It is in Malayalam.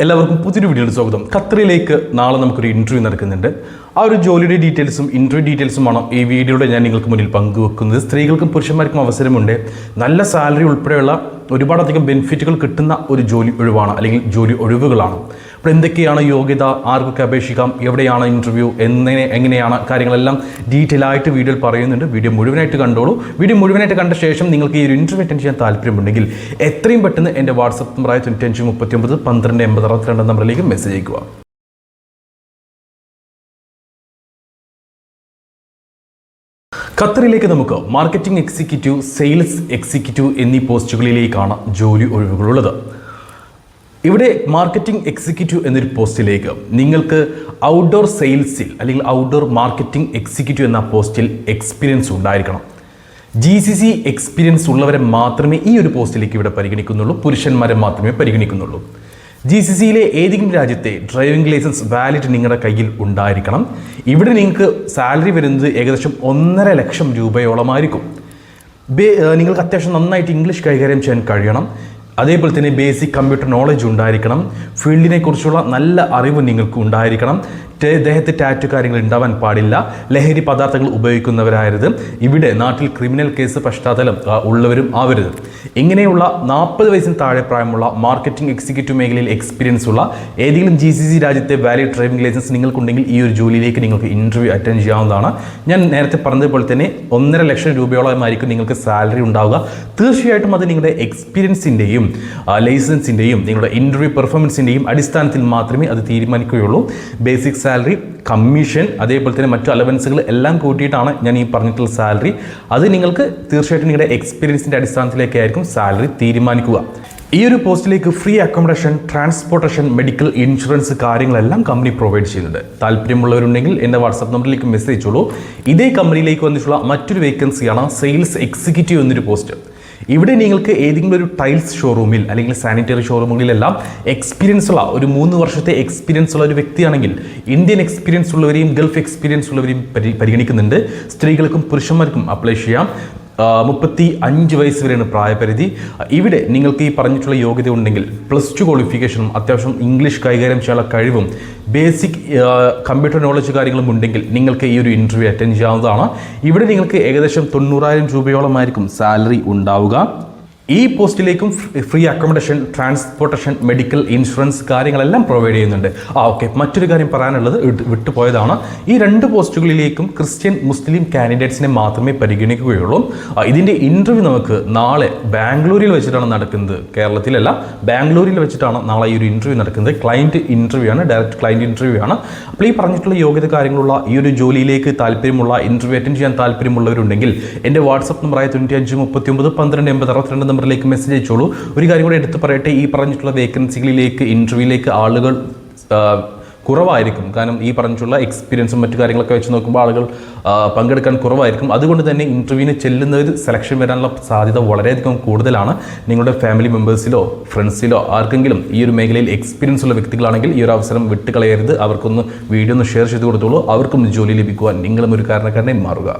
എല്ലാവർക്കും പുതിയൊരു വീഡിയോയിൽ സ്വാഗതം. ഖത്തറിലേക്ക് നാളെ നമുക്കൊരു ഇൻ്റർവ്യൂ നടക്കുന്നുണ്ട്. ആ ഒരു ജോലിയുടെ ഡീറ്റെയിൽസും ഇൻ്റർവ്യൂ ഡീറ്റെയിൽസുമാണ് ഈ വീഡിയോയുടെ ഞാൻ നിങ്ങൾക്ക് മുന്നിൽ പങ്കുവെക്കുന്നത്. സ്ത്രീകൾക്കും പുരുഷന്മാർക്കും അവസരമുണ്ട്. നല്ല സാലറി ഉൾപ്പെടെയുള്ള ഒരുപാടധികം ബെനിഫിറ്റുകൾ കിട്ടുന്ന ഒരു ജോലി ഒഴിവാണ്, അല്ലെങ്കിൽ ജോലി ഒഴിവുകളാണ്. അപ്പോൾ എന്തൊക്കെയാണ് യോഗ്യത, ആർക്കൊക്കെ അപേക്ഷിക്കാം, എവിടെയാണ് ഇൻ്റർവ്യൂ, എങ്ങനെയാണ് കാര്യങ്ങളെല്ലാം ഡീറ്റെയിൽ ആയിട്ട് വീഡിയോയിൽ പറയുന്നുണ്ട്. വീഡിയോ മുഴുവനായിട്ട് കണ്ടോളൂ. വീഡിയോ മുഴുവനായിട്ട് കണ്ട ശേഷം നിങ്ങൾക്ക് ഈ ഒരു ഇൻ്റർവ്യൂ അറ്റൻഡ് ചെയ്യാൻ താല്പര്യമുണ്ടെങ്കിൽ എത്രയും പെട്ടെന്ന് എൻ്റെ വാട്സപ്പ് നമ്പറായ 9539 നമ്പറിലേക്ക് മെസ്സേജ് അയക്കുക. ഖത്തറിലേക്ക് നമുക്ക് മാർക്കറ്റിംഗ് എക്സിക്യൂട്ടീവ്, സെയിൽസ് എക്സിക്യൂട്ടീവ് എന്നീ പോസ്റ്റുകളിലേക്കാണ് ജോലി ഒഴിവുകളുള്ളത്. ഇവിടെ മാർക്കറ്റിംഗ് എക്സിക്യൂട്ടീവ് എന്നൊരു പോസ്റ്റിലേക്ക് നിങ്ങൾക്ക് ഔട്ട്ഡോർ സെയിൽസിൽ അല്ലെങ്കിൽ ഔട്ട്ഡോർ മാർക്കറ്റിംഗ് എക്സിക്യൂട്ടീവ് എന്ന പോസ്റ്റിൽ എക്സ്പീരിയൻസ് ഉണ്ടായിരിക്കണം. GCC എക്സ്പീരിയൻസ് ഉള്ളവരെ മാത്രമേ ഈ ഒരു പോസ്റ്റിലേക്ക് ഇവിടെ പരിഗണിക്കുന്നുള്ളൂ. പുരുഷന്മാരെ മാത്രമേ പരിഗണിക്കുന്നുള്ളൂ. GCCയിലെ ഏതെങ്കിലും രാജ്യത്തെ ഡ്രൈവിംഗ് ലൈസൻസ് വാലിഡ് നിങ്ങളുടെ കയ്യിൽ ഉണ്ടായിരിക്കണം. ഇവിടെ നിങ്ങൾക്ക് സാലറി വരുന്നത് ഏകദേശം 1.5 ലക്ഷം രൂപയോളമായിരിക്കും. നിങ്ങൾക്ക് അത്യാവശ്യം നന്നായിട്ട് ഇംഗ്ലീഷ് കൈകാര്യം ചെയ്യാൻ കഴിയണം. അതേപോലെ തന്നെ ബേസിക് കമ്പ്യൂട്ടർ നോളജ് ഉണ്ടായിരിക്കണം. ഫീൽഡിനെ കുറിച്ചുള്ള നല്ല അറിവ് നിങ്ങൾക്ക് ഉണ്ടായിരിക്കണം. ദേഹത്ത് ടാറ്റു കാര്യങ്ങൾ ഉണ്ടാവാൻ പാടില്ല. ലഹരി പദാർത്ഥങ്ങൾ ഉപയോഗിക്കുന്നവരായത്. ഇവിടെ നാട്ടിൽ ക്രിമിനൽ കേസ് പശ്ചാത്തലം ഉള്ളവരും ആവരുത്. ഇങ്ങനെയുള്ള 40 വയസ്സിന് താഴെ പ്രായമുള്ള മാർക്കറ്റിംഗ് എക്സിക്യൂട്ടീവ് മേഖലയിൽ എക്സ്പീരിയൻസ് ഉള്ള ഏതെങ്കിലും GCC രാജ്യത്തെ വാലിഡ് ഡ്രൈവിംഗ് ലൈസൻസ് നിങ്ങൾക്കുണ്ടെങ്കിൽ ഈ ഒരു ജോലിയിലേക്ക് നിങ്ങൾക്ക് ഇൻ്റർവ്യൂ അറ്റൻഡ് ചെയ്യാവുന്നതാണ്. ഞാൻ നേരത്തെ പറഞ്ഞതുപോലെ തന്നെ 1.5 ലക്ഷം രൂപയോളമായിരിക്കും നിങ്ങൾക്ക് സാലറി ഉണ്ടാവുക. തീർച്ചയായിട്ടും അത് നിങ്ങളുടെ എക്സ്പീരിയൻസിൻ്റെയും ലൈസൻസിൻ്റെയും നിങ്ങളുടെ ഇൻ്റർവ്യൂ പെർഫോമൻസിൻ്റെയും അടിസ്ഥാനത്തിൽ മാത്രമേ അത് തീരുമാനിക്കുകയുള്ളൂ. ബേസിക് സാലറി, കമ്മീഷൻ, അതേപോലെ തന്നെ മറ്റു അലവൻസുകൾ എല്ലാം കൂട്ടിയിട്ടാണ് ഞാൻ ഈ പറഞ്ഞിട്ടുള്ള സാലറി. അത് നിങ്ങൾക്ക് തീർച്ചയായിട്ടും നിങ്ങളുടെ എക്സ്പീരിയൻസിൻ്റെ അടിസ്ഥാനത്തിലേക്കായിരിക്കും സാലറി തീരുമാനിക്കുക. ഈ ഒരു പോസ്റ്റിലേക്ക് free accommodation, transportation, medical insurance കാര്യങ്ങളെല്ലാം കമ്പനി പ്രൊവൈഡ് ചെയ്യുന്നുണ്ട്. താല്പര്യമുള്ളവരുണ്ടെങ്കിൽ എൻ്റെ വാട്സാപ്പ് നമ്പറിലേക്ക് മെസ്സേജ് അയച്ചോളൂ. ഇതേ കമ്പനിയിലേക്ക് വന്നിട്ടുള്ള മറ്റൊരു വേക്കൻസിയാണ് സെയിൽസ് എക്സിക്യൂട്ടീവ് എന്നൊരു പോസ്റ്റ്. ഇവിടെ നിങ്ങൾക്ക് ഏതെങ്കിലും ഒരു ടൈൽസ് ഷോറൂമിൽ അല്ലെങ്കിൽ സാനിറ്ററി ഷോറൂമുകളിലെല്ലാം എക്സ്പീരിയൻസ് ഉള്ള ഒരു 3 വർഷത്തെ എക്സ്പീരിയൻസ് ഉള്ള ഒരു വ്യക്തിയാണെങ്കിൽ ഇന്ത്യൻ എക്സ്പീരിയൻസ് ഉള്ളവരെയും ഗൾഫ് എക്സ്പീരിയൻസ് ഉള്ളവരെയും പരിഗണിക്കുന്നുണ്ട്. സ്ത്രീകൾക്കും പുരുഷന്മാർക്കും അപ്ലൈ ചെയ്യാം. 35 വയസ്സ് വരെയാണ് പ്രായപരിധി. ഇവിടെ നിങ്ങൾക്ക് ഈ പറഞ്ഞിട്ടുള്ള യോഗ്യത ഉണ്ടെങ്കിൽ +2 ക്വാളിഫിക്കേഷനും അത്യാവശ്യം ഇംഗ്ലീഷ് കൈകാര്യം ചെയ്യാനുള്ള കഴിവും ബേസിക് കമ്പ്യൂട്ടർ നോളജ് കാര്യങ്ങളും ഉണ്ടെങ്കിൽ നിങ്ങൾക്ക് ഈ ഒരു ഇൻ്റർവ്യൂ അറ്റൻഡ് ചെയ്യാവുന്നതാണ്. ഇവിടെ നിങ്ങൾക്ക് ഏകദേശം 90,000 രൂപയോളമായിരിക്കും സാലറി ഉണ്ടാവുക. ഈ പോസ്റ്റിലേക്കും free accommodation, transportation, medical insurance കാര്യങ്ങളെല്ലാം പ്രൊവൈഡ് ചെയ്യുന്നുണ്ട്. ഓക്കെ, മറ്റൊരു കാര്യം പറയാനുള്ളത് വിട്ടുപോയതാണ്. ഈ 2 പോസ്റ്റുകളിലേക്കും ക്രിസ്ത്യൻ മുസ്ലിം കാൻഡിഡേറ്റ്സിനെ മാത്രമേ പരിഗണിക്കുകയുള്ളൂ. ഇതിൻ്റെ ഇൻ്റർവ്യൂ നമുക്ക് നാളെ ബാംഗ്ലൂരിൽ വെച്ചിട്ടാണ് നടക്കുന്നത്. കേരളത്തിലല്ല, ബാംഗ്ലൂരിൽ വെച്ചിട്ടാണ് നാളെ ഈ ഒരു ഇൻ്റർവ്യൂ നടക്കുന്നത്. ക്ലയൻറ്റ് ഇൻ്റർവ്യൂ ആണ്, ഡയറക്റ്റ് ക്ലയൻറ്റ് ഇൻ്റർവ്യൂ ആണ്. അപ്പോൾ ഈ പറഞ്ഞിട്ടുള്ള യോഗ്യത കാര്യങ്ങളുള്ള ഈ ഒരു ജോലിയിലേക്ക് താല്പര്യമുള്ള, ഇൻ്റർവ്യൂ അറ്റൻഡ് ചെയ്യാൻ താല്പര്യമുള്ളവരുണ്ടെങ്കിൽ എൻ്റെ വാട്സപ്പ് നമ്പറായ 9539 നമ്പറിലേക്ക് മെസ്സേജ് അയച്ചോളൂ. ഒരു കാര്യം കൂടെ എടുത്ത് പറയട്ടെ, ഈ പറഞ്ഞിട്ടുള്ള വേക്കൻസികളിലേക്ക് ഇൻ്റർവ്യൂവിലേക്ക് ആളുകൾ കുറവായിരിക്കും. കാരണം ഈ പറഞ്ഞിട്ടുള്ള എക്സ്പീരിയൻസും മറ്റു കാര്യങ്ങളൊക്കെ വെച്ച് നോക്കുമ്പോൾ ആളുകൾ പങ്കെടുക്കാൻ കുറവായിരിക്കും. അതുകൊണ്ട് തന്നെ ഇൻ്റർവ്യൂവിന് ചെല്ലുന്നവർ സെലക്ഷൻ വരാനുള്ള സാധ്യത വളരെയധികം കൂടുതലാണ്. നിങ്ങളുടെ ഫാമിലി മെമ്പേഴ്സിലോ ഫ്രണ്ട്സിലോ ആർക്കെങ്കിലും ഈ ഒരു മേഖലയിൽ എക്സ്പീരിയൻസ് ഉള്ള വ്യക്തികളാണെങ്കിൽ ഈ ഒരു അവസരം വിട്ടുകളയരുത്. അവർക്കൊന്ന് വീഡിയോ ഒന്ന് ഷെയർ ചെയ്ത് കൊടുത്തോളൂ. അവർക്കും ജോലി ലഭിക്കുവാൻ നിങ്ങളും ഒരു കാരണക്കാരനെ മാറുക.